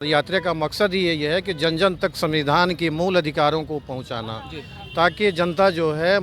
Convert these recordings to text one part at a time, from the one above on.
यात्रा का मकसद ही यही है कि जन जन तक संविधान के मूल अधिकारों को पहुंचाना, ताकि जनता जो है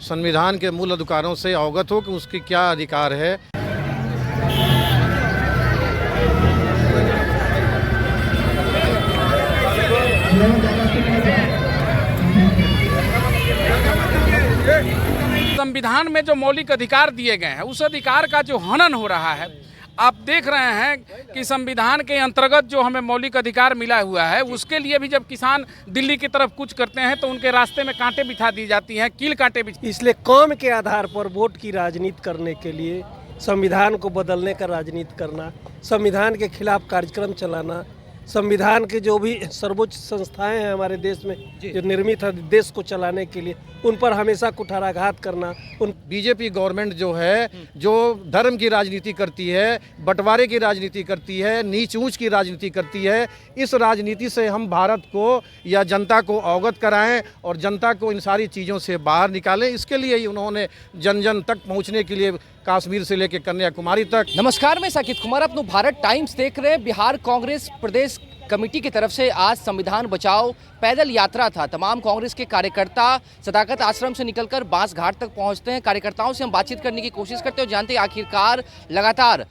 संविधान के मूल अधिकारों से अवगत हो कि उसकी क्या अधिकार है। संविधान में जो मौलिक अधिकार दिए गए हैं उस अधिकार का जो हनन हो रहा है, आप देख रहे हैं कि संविधान के अंतर्गत जो हमें मौलिक अधिकार मिला हुआ है उसके लिए भी जब किसान दिल्ली की तरफ कूच करते हैं तो उनके रास्ते में कांटे बिछा दी जाती हैं, कील कांटे बिछा। इसलिए कौम के आधार पर वोट की राजनीति करने के लिए संविधान को बदलने का राजनीति करना, संविधान के खिलाफ कार्यक्रम चलाना, संविधान के जो भी सर्वोच्च संस्थाएं हैं हमारे देश में जो निर्मित है देश को चलाने के लिए, उन पर हमेशा कुठाराघात करना। बीजेपी गवर्नमेंट जो है जो धर्म की राजनीति करती है, बंटवारे की राजनीति करती है, नीच ऊंच की राजनीति करती है, इस राजनीति से हम भारत को या जनता को अवगत कराएं और जनता को इन सारी चीज़ों से बाहर निकालें। इसके लिए ही उन्होंने जन जन तक पहुंचने के लिए कश्मीर से लेकर कन्याकुमारी तक। नमस्कार, मैं साकिब कुमार अपनो भारत टाइम्स देख रहे हैं। बिहार कांग्रेस प्रदेश कमेटी की तरफ से आज संविधान बचाओ पैदल यात्रा था। तमाम कांग्रेस के कार्यकर्ता सदाकत आश्रम से निकलकर बांस घाट तक पहुंचते हैं। कार्यकर्ताओं से हम बातचीत करने की कोशिश करते हैं और जानते हैं आखिरकार लगातार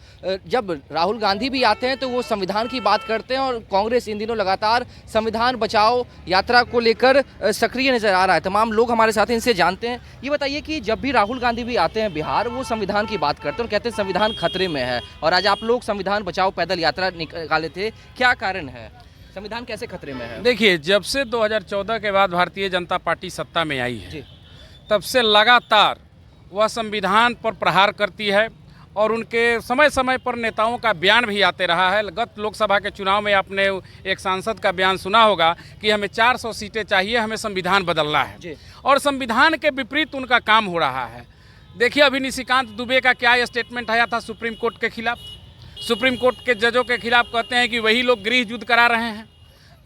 जब राहुल गांधी भी आते हैं तो वो संविधान की बात करते हैं और कांग्रेस इन दिनों लगातार संविधान बचाओ यात्रा को लेकर सक्रिय नजर आ रहा है। तमाम लोग हमारे साथ हैं, इनसे जानते हैं। ये बताइए कि जब भी राहुल गांधी भी आते हैं बिहार, वो संविधान की बात करते हैं और कहते हैं संविधान खतरे में है, और आज आप लोग संविधान बचाओ पैदल यात्रा निकाले थे, क्या कारण है? संविधान कैसे खतरे में है? देखिए, जब से 2014 के बाद भारतीय जनता पार्टी सत्ता में आई है तब से लगातार वह संविधान पर प्रहार करती है और उनके समय समय पर नेताओं का बयान भी आते रहा है। गत लोकसभा के चुनाव में आपने एक सांसद का बयान सुना होगा कि हमें 400 सीटें चाहिए, हमें संविधान बदलना है, और संविधान के विपरीत उनका काम हो रहा है। देखिए, अभी निशिकांत दुबे का क्या स्टेटमेंट आया था सुप्रीम कोर्ट के खिलाफ। सुप्रीम कोर्ट के जजों के खिलाफ कहते हैं कि वही लोग गृह युद्ध करा रहे हैं।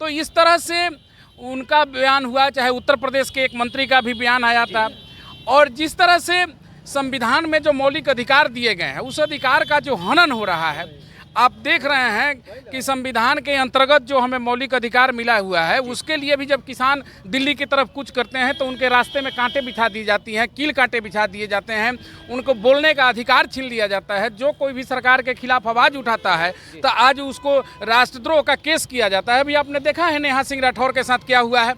तो इस तरह से उनका बयान हुआ, चाहे उत्तर प्रदेश के एक मंत्री का भी बयान आया था। और जिस तरह से संविधान में जो मौलिक अधिकार दिए गए हैं उस अधिकार का जो हनन हो रहा है, आप देख रहे हैं कि संविधान के अंतर्गत जो हमें मौलिक अधिकार मिला हुआ है उसके लिए भी जब किसान दिल्ली की तरफ कूच करते हैं तो उनके रास्ते में कांटे बिछा दी जाती हैं, कील कांटे बिछा दिए जाते हैं, उनको बोलने का अधिकार छीन लिया जाता है। जो कोई भी सरकार के खिलाफ आवाज़ उठाता है तो आज उसको राष्ट्रद्रोह का केस किया जाता है। अभी आपने देखा है नेहा सिंह राठौर के साथ क्या हुआ है,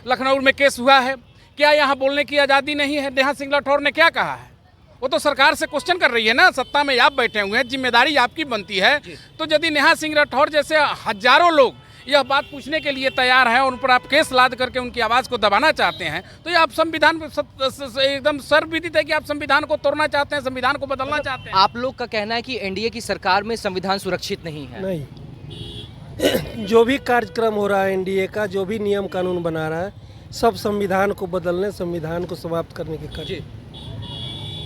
लखनऊ में केस हुआ है। क्या यहाँ बोलने की आज़ादी नहीं है? नेहा सिंह राठौर ने क्या कहा है? वो तो सरकार से क्वेश्चन कर रही है ना, सत्ता में आप बैठे हुए हैं, जिम्मेदारी आपकी बनती है। तो यदि नेहा सिंह राठौर जैसे हजारों लोग यह बात पूछने के लिए तैयार हैं और उन पर आप केस लाद करके उनकी आवाज़ को दबाना चाहते हैं, तो ये आप संविधान एकदम सर्वविदित है कि आप संविधान को तोड़ना चाहते हैं, संविधान को बदलना चाहते हैं। आप लोग का कहना है कि एनडीए की सरकार में संविधान सुरक्षित नहीं है? नहीं, जो भी कार्यक्रम हो रहा है एनडीए का, जो भी नियम कानून बना रहा है, सब संविधान को बदलने, संविधान को समाप्त करने के कार्य।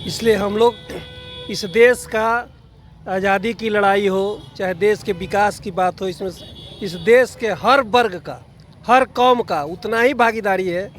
इसलिए हम लोग इस देश का आज़ादी की लड़ाई हो, चाहे देश के विकास की बात हो, इसमें इस देश के हर वर्ग का, हर कौम का उतना ही भागीदारी है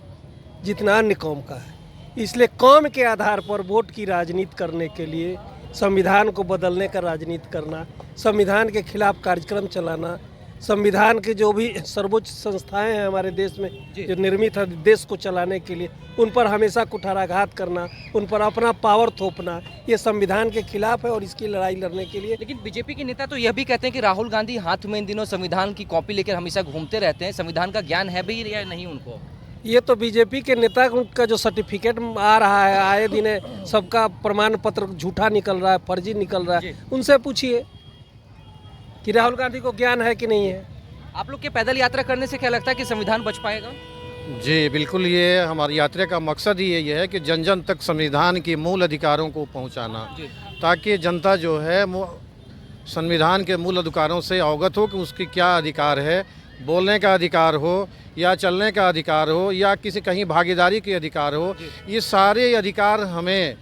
जितना अन्य कौम का है। इसलिए कौम के आधार पर वोट की राजनीति करने के लिए संविधान को बदलने का राजनीति करना, संविधान के खिलाफ कार्यक्रम चलाना, संविधान के जो भी सर्वोच्च संस्थाएं हैं हमारे देश में जो निर्मित है देश को चलाने के लिए, उन पर हमेशा कुठाराघात करना, उन पर अपना पावर थोपना, ये संविधान के खिलाफ है और इसकी लड़ाई लड़ने के लिए। लेकिन बीजेपी के नेता तो यह भी कहते हैं कि राहुल गांधी हाथ में इन दिनों संविधान की कॉपी लेकर हमेशा घूमते रहते हैं, संविधान का ज्ञान है भी या नहीं उनको? ये तो बीजेपी के नेता का जो सर्टिफिकेट आ रहा है, आए दिन सबका प्रमाण पत्र झूठा निकल रहा है, फर्जी निकल रहा है, उनसे पूछिए कि राहुल गांधी को ज्ञान है कि नहीं है। आप लोग के पैदल यात्रा करने से क्या लगता है कि संविधान बच पाएगा? जी बिल्कुल, ये हमारी यात्रा का मकसद ही यही है कि जन जन तक संविधान के मूल अधिकारों को पहुंचाना, ताकि जनता जो है संविधान के मूल अधिकारों से अवगत हो कि उसकी क्या अधिकार है। बोलने का अधिकार हो या चलने का अधिकार हो या किसी कहीं भागीदारी के अधिकार हो, ये सारे अधिकार हमें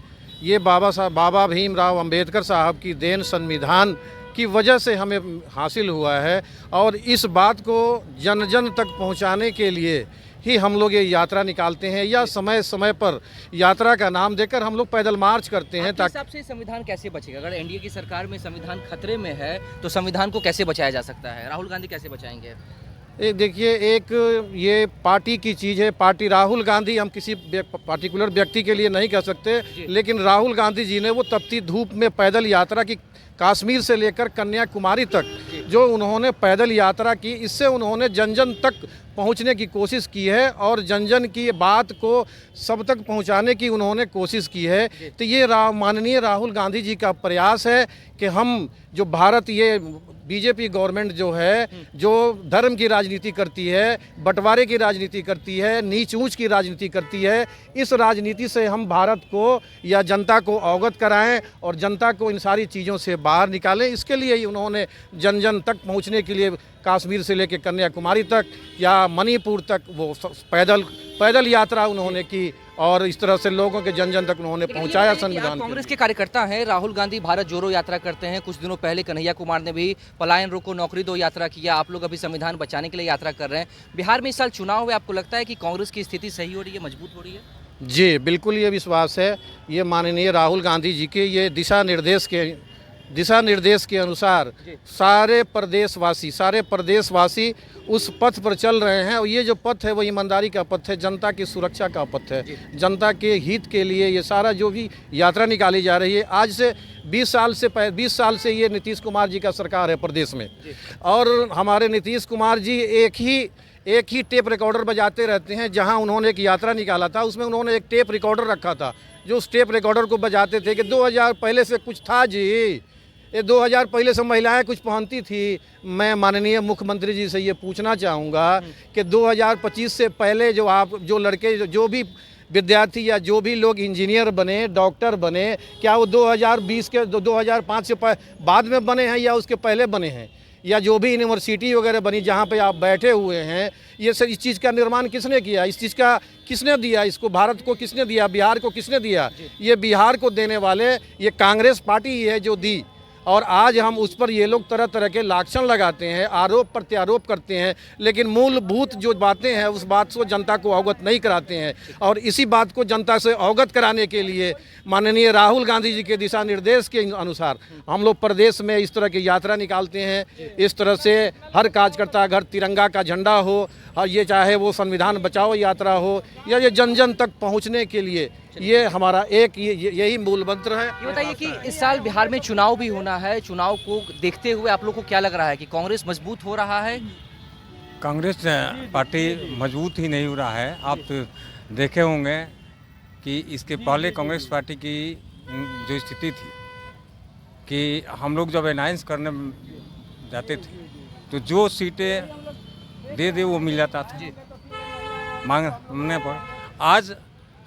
ये बाबा भीमराव अंबेडकर साहब की देन संविधान की वजह से हमें हासिल हुआ है। और इस बात को जन जन तक पहुंचाने के लिए ही हम लोग ये यात्रा निकालते हैं, या समय समय पर यात्रा का नाम देकर हम लोग पैदल मार्च करते हैं आपके हिसाब से संविधान कैसे बचेगा? अगर एनडीए की सरकार में संविधान खतरे में है तो संविधान को कैसे बचाया जा सकता है? राहुल गांधी कैसे बचाएंगे? देखिए, एक ये पार्टी की चीज़ है। पार्टी, राहुल गांधी, हम किसी पार्टिकुलर व्यक्ति के लिए नहीं कह सकते, लेकिन राहुल गांधी जी ने वो तपती धूप में पैदल यात्रा की, कश्मीर से लेकर कन्याकुमारी तक जो उन्होंने पैदल यात्रा की, इससे उन्होंने जन जन तक पहुंचने की कोशिश की है और जन जन की बात को सब तक पहुंचाने की उन्होंने कोशिश की है। तो ये माननीय राहुल गांधी जी का प्रयास है कि हम जो भारत, ये बीजेपी गवर्नमेंट जो है, जो धर्म की राजनीति करती है, बंटवारे की राजनीति करती है, नीच ऊंच की राजनीति करती है, इस राजनीति से हम भारत को या जनता को अवगत कराएं और जनता को इन सारी चीज़ों से बाहर निकालें। इसके लिए ही उन्होंने जन जन तक पहुंचने के लिए कश्मीर से लेकर कन्याकुमारी तक या मणिपुर तक वो पैदल यात्रा उन्होंने की और इस तरह से लोगों के जन जन तक उन्होंने पहुंचाया संविधान। कांग्रेस के कार्यकर्ता हैं, राहुल गांधी भारत जोड़ो यात्रा करते हैं। कुछ दिनों पहले कन्हैया कुमार ने भी पलायन रोको नौकरी दो यात्रा किया। आप लोग अभी संविधान बचाने के लिए यात्रा कर रहे हैं। बिहार में इस साल चुनाव है, आपको लगता है कि कांग्रेस की स्थिति सही हो रही है, मजबूत हो रही है? जी बिल्कुल, ये विश्वास है। ये माननीय राहुल गांधी जी के ये दिशा निर्देश के अनुसार सारे प्रदेशवासी उस पथ पर चल रहे हैं। और ये जो पथ है वो ईमानदारी का पथ है, जनता की सुरक्षा का पथ है, जनता के हित के लिए ये सारा जो भी यात्रा निकाली जा रही है। आज से 20 साल से ये नीतीश कुमार जी का सरकार है प्रदेश में, और हमारे नीतीश कुमार जी एक ही टेप रिकॉर्डर बजाते रहते हैं। जहां उन्होंने एक यात्रा निकाला था, उसमें उन्होंने एक टेप रिकॉर्डर रखा था, जो उस टेप रिकॉर्डर को बजाते थे कि 2000 पहले से कुछ था जी, ये 2000 पहले से महिलाएं कुछ पहनती थी। मैं माननीय मुख्यमंत्री जी से ये पूछना चाहूँगा कि 2025 से पहले जो लड़के जो भी विद्यार्थी या जो भी लोग इंजीनियर बने, डॉक्टर बने, क्या वो 2020 के 2005 से बाद में बने हैं या उसके पहले बने हैं? या जो भी यूनिवर्सिटी वगैरह बनी जहाँ पे आप बैठे हुए हैं, ये सब, इस चीज़ का निर्माण किसने किया? इस चीज़ का किसने दिया? इसको भारत को किसने दिया? बिहार को किसने दिया? ये बिहार को देने वाले ये कांग्रेस पार्टी ही है जो दी। और आज हम उस पर ये लोग तरह तरह के लांछन लगाते हैं, आरोप प्रत्यारोप करते हैं, लेकिन मूलभूत जो बातें हैं उस बात को जनता को अवगत नहीं कराते हैं। और इसी बात को जनता से अवगत कराने के लिए माननीय राहुल गांधी जी के दिशा निर्देश के अनुसार हम लोग प्रदेश में इस तरह की यात्रा निकालते हैं। इस तरह से हर कार्यकर्ता घर तिरंगा का झंडा हो, और ये चाहे वो संविधान बचाओ यात्रा हो या ये जन जन तक पहुँचने के लिए, ये हमारा एक यही मूल मंत्र है। ये बताइए कि इस साल बिहार में चुनाव भी होना है, चुनाव को देखते हुए आप लोग को क्या लग रहा है कि कांग्रेस मजबूत हो रहा है? कांग्रेस पार्टी मजबूत ही नहीं हो रहा है। आप तो देखे होंगे कि इसके पहले कांग्रेस पार्टी की जो स्थिति थी कि हम लोग जब अनाउंस करने जाते थे तो जो सीटें दे वो मिल जाता था मांगने पर। आज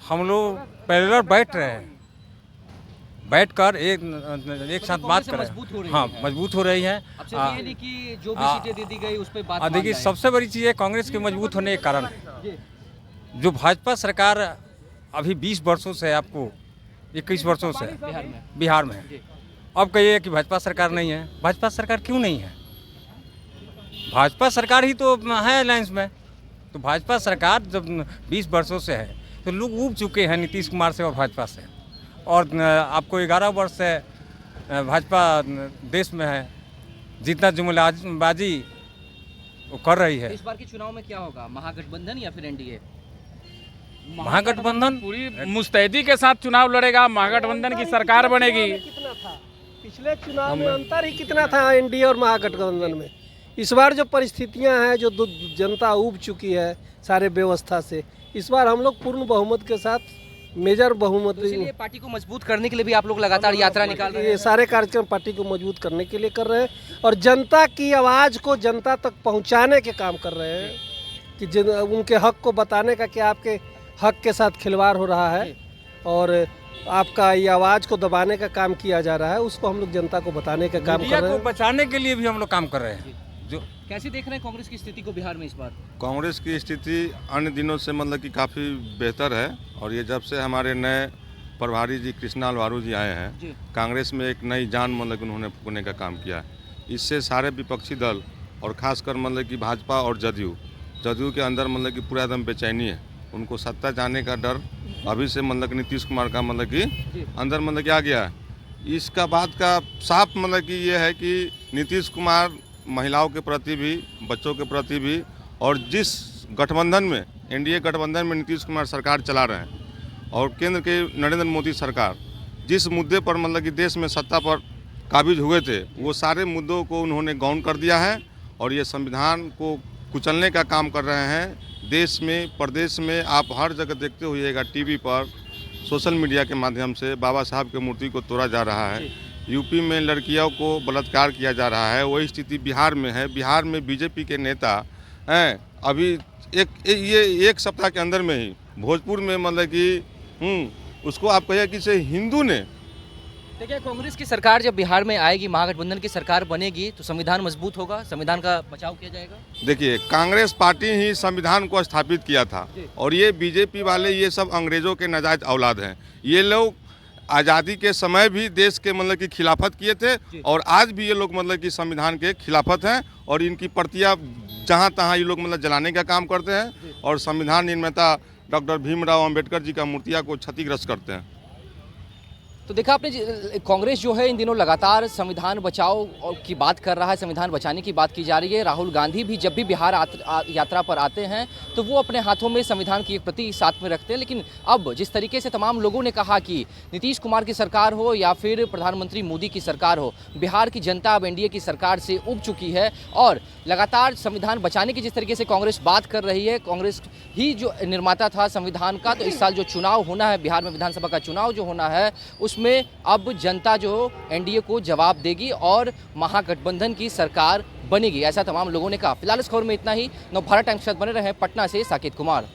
हम लोग पैरेलल बैठ रहे हैं, बैठकर एक साथ बात कर रहे हैं। हाँ, मजबूत हो रही है। ये नहीं कि जो भी सीटें दे दी गई उस पर बात। देखिए, सबसे बड़ी चीज़ है कांग्रेस के मजबूत होने के कारण जो भाजपा सरकार अभी 20 वर्षों से, आपको 21 वर्षों से बिहार में अब कहिए कि भाजपा सरकार नहीं है। भाजपा सरकार क्यों नहीं है? भाजपा सरकार ही तो है अलायंस में। तो भाजपा सरकार जब 20 वर्षों से है तो लोग ऊब चुके हैं नीतीश कुमार से और भाजपा से। और आपको 11 वर्ष से भाजपा देश में है, जितना जुमलाबाजी वो कर रही है। इस बार के चुनाव में क्या होगा, महागठबंधन या फिर एनडीए? महागठबंधन पूरी मुस्तैदी के साथ चुनाव लड़ेगा, महागठबंधन की सरकार बनेगी। कितना था पिछले चुनाव में, अंतर ही कितना था एनडीए और महागठबंधन में? इस बार जो परिस्थितियां हैं, जो जनता ऊब चुकी है सारे व्यवस्था से, इस बार हम लोग पूर्ण बहुमत के साथ, मेजर बहुमत, इसलिए पार्टी को मजबूत करने के लिए भी आप लोग लगातार यात्रा निकाल रहे हैं। ये सारे कार्यक्रम पार्टी को मजबूत करने के लिए कर रहे हैं और जनता की आवाज़ को जनता तक पहुंचाने के काम कर रहे हैं कि उनके हक को बताने का कि आपके हक के साथ खिलवाड़ हो रहा है और आपका ये आवाज़ को दबाने का काम किया जा रहा है, उसको हम लोग जनता को बताने का काम कर रहे हैं। बचाने के लिए भी हम लोग काम कर रहे हैं। जो कैसे देख रहे हैं कांग्रेस की स्थिति को बिहार में इस बार? कांग्रेस की स्थिति अन्य दिनों से मतलब कि काफ़ी बेहतर है। और ये जब से हमारे नए प्रभारी जी कृष्णाल वारू जी आए हैं, कांग्रेस में एक नई जान मतलब कि उन्होंने फूकने का काम किया है। इससे सारे विपक्षी दल और खासकर मतलब कि भाजपा और जदयू जदयू के अंदर मतलब कि पूरा एकदम बेचैनी है। उनको सत्ता जाने का डर अभी से मतलब कि नीतीश कुमार का मतलब कि अंदर मतलब कि आ गया है। इसका बात का साफ मतलब कि ये है कि नीतीश कुमार महिलाओं के प्रति भी, बच्चों के प्रति भी, और जिस गठबंधन में, एनडीए गठबंधन में नीतीश कुमार सरकार चला रहे हैं और केंद्र के नरेंद्र मोदी सरकार जिस मुद्दे पर मतलब कि देश में सत्ता पर काबिज हुए थे, वो सारे मुद्दों को उन्होंने गौण कर दिया है और ये संविधान को कुचलने का काम कर रहे हैं। देश में, प्रदेश में आप हर जगह देखते होइएगा, टीवी पर, सोशल मीडिया के माध्यम से बाबा साहब की मूर्ति को तोड़ा जा रहा है। यूपी में लड़कियों को बलात्कार किया जा रहा है। वही स्थिति बिहार में है। बिहार में बीजेपी के नेता हैं, अभी एक सप्ताह के अंदर में ही भोजपुर में मतलब कि उसको आप कहिए कि से हिंदू ने। देखिए, कांग्रेस की सरकार जब बिहार में आएगी, महागठबंधन की सरकार बनेगी, तो संविधान मजबूत होगा, संविधान का बचाव किया जाएगा। देखिए, कांग्रेस पार्टी ही संविधान को स्थापित किया था और ये बीजेपी वाले ये सब अंग्रेजों के नाजायज औलाद हैं। ये लोग आज़ादी के समय भी देश के मतलब की खिलाफत किए थे और आज भी ये लोग मतलब कि संविधान के खिलाफत हैं और इनकी प्रतियां जहां तहां ये लोग मतलब जलाने का काम करते हैं और संविधान निर्माता डॉक्टर भीमराव अंबेडकर जी का मूर्तियां को क्षतिग्रस्त करते हैं। तो देखा आपने, कांग्रेस जो है इन दिनों लगातार संविधान बचाओ की बात कर रहा है, संविधान बचाने की बात की जा रही है। राहुल गांधी भी जब भी बिहार यात्रा पर आते हैं तो वो अपने हाथों में संविधान की एक प्रति साथ में रखते हैं। लेकिन अब जिस तरीके से तमाम लोगों ने कहा कि नीतीश कुमार की सरकार हो या फिर प्रधानमंत्री मोदी की सरकार हो, बिहार की जनता अब एनडीए की सरकार से उब चुकी है और लगातार संविधान बचाने की जिस तरीके से कांग्रेस बात कर रही है, कांग्रेस ही जो निर्माता था संविधान का, तो इस साल जो चुनाव होना है, बिहार में विधानसभा का चुनाव जो होना है, उसमें अब जनता जो एनडीए को जवाब देगी और महागठबंधन की सरकार बनेगी, ऐसा तमाम लोगों ने कहा। फिलहाल इस खबर में इतना ही। नवभारत टाइम्स के साथ बने रहे। पटना से साकेत कुमार।